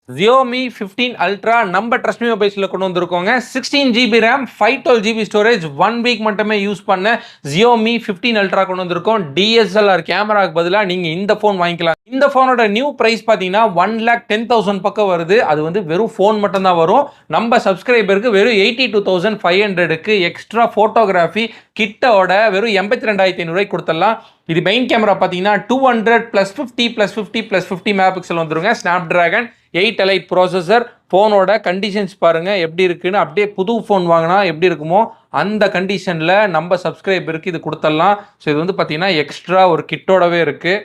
Xiaomi 15 Ultra நம்ம trust me மொபைல்ஸ்ல கொண்டு வந்திருக்கோங்க. 16 GB RAM 512 GB storage 1 week மட்டுமே யூஸ் பண்ண Xiaomi 15 Ultra கொண்டு வந்திருக்கோம். DSLR கேமராக்கு பதிலா நீங்க இந்த ஃபோன் வாங்கிக்கலாம். இந்த ஃபோனோட நியூ பிரைஸ் பாத்தீங்கன்னா 1,10,000 பக்கம் வருது. அது வந்து வெறும் ஃபோன் மட்டும் தான் வரும். நம்ம சப்ஸ்கிரைபருக்கு வெறும் 82,500க்கு எக்ஸ்ட்ரா போட்டோகிராஃபி கிட்டோட வெறும் 82,500 கொடுத்துடலாம். இது மெயின் கேமரா பார்த்தீங்கன்னா 200 + 50 + 50 + 50 மெகா பிக்சல் வந்துருங்க. Snapdragon 8 Elite processor. ஃபோனோட கண்டிஷன்ஸ் பாருங்க எப்படி இருக்குன்னு. அப்படியே புது ஃபோன் வாங்கினா எப்படி இருக்குமோ அந்த கண்டிஷனில் நம்ம சப்ஸ்கிரைபருக்கு இது கொடுத்துடலாம். ஸோ இது வந்து பார்த்தீங்கன்னா எக்ஸ்ட்ரா ஒரு கிட்டோடவே இருக்குது.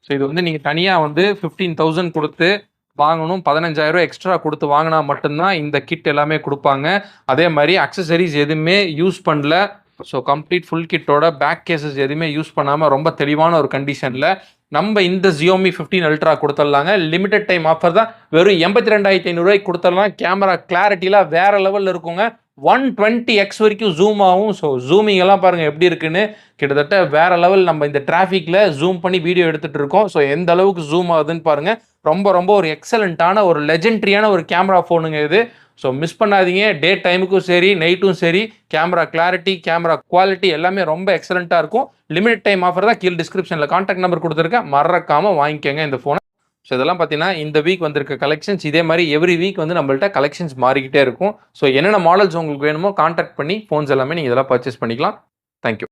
ஸோ இது வந்து நீங்கள் தனியாக வந்து 15,000 கொடுத்து வாங்கணும். 15,000 எக்ஸ்ட்ரா கொடுத்து வாங்கினா மட்டும்தான் இந்த கிட் எல்லாமே கொடுப்பாங்க. அதே மாதிரி அக்சசரிஸ் எதுவுமே யூஸ் பண்ணல. ஸோ கம்ப்ளீட் ஃபுல் கிட்டோட பேக் கேசஸ் எதுவுமே யூஸ் பண்ணாமல் ரொம்ப தெளிவான ஒரு கண்டிஷனில் நம்ம இந்த Xiaomi 15 Ultra கொடுத்துடலாங்க. லிமிடெட் டைம் ஆஃபர் தான். வெறும் 82,500 கொடுத்துடலாம். கேமரா கிளாரிட்டிலாம் வேற லெவலில் இருக்குங்க. 120x வரைக்கும் ஜூம் ஆகும். ஸோ ஜூமிங் எல்லாம் பாருங்கள் எப்படி இருக்குன்னு. கிட்டத்தட்ட வேற லெவல். நம்ம இந்த டிராஃபிக்கில் ஜூம் பண்ணி வீடியோ எடுத்துகிட்டு இருக்கோம். ஸோ எந்த அளவுக்கு ஜூம் ஆகுதுன்னு பாருங்கள். ரொம்ப ஒரு எக்ஸலண்ட்டான ஒரு லெஜெண்டரியான ஒரு கேமரா ஃபோனுங்க இது. ஸோ மிஸ் பண்ணாதீங்க. டே டைமுக்கும் சரி நைட்டும் சரி கேமரா கிளாரிட்டி கேமரா குவாலிட்டி எல்லாமே ரொம்ப எக்ஸலண்ட்டாக இருக்கும். லிமிடெட் டைம் ஆஃபர் தான். கீழே டிஸ்கிரிப்ஷனில் கான்டாக்ட் நம்பர் கொடுத்துருக்கேன். மறக்காமல் வாங்கிக்கோங்க இந்த ஃபோனை. ஸோ இதெல்லாம் பார்த்தீங்கன்னா இந்த வீக் வந்திருக்க கலெக்ஷன்ஸ். இதே மாதிரி எவ்ரி வீக் வந்து நம்மள்ட்ட கலெக்ஷன்ஸ் மாறிக்கிட்டே இருக்கும். ஸோ என்னென்ன மாடல்ஸ் உங்களுக்கு வேணுமோ கான்டாக்ட் பண்ணி ஃபோன்ஸ் எல்லாமே நீங்கள் இதெல்லாம் பர்ச்சேஸ் பண்ணிக்கலாம். தேங்க்யூ.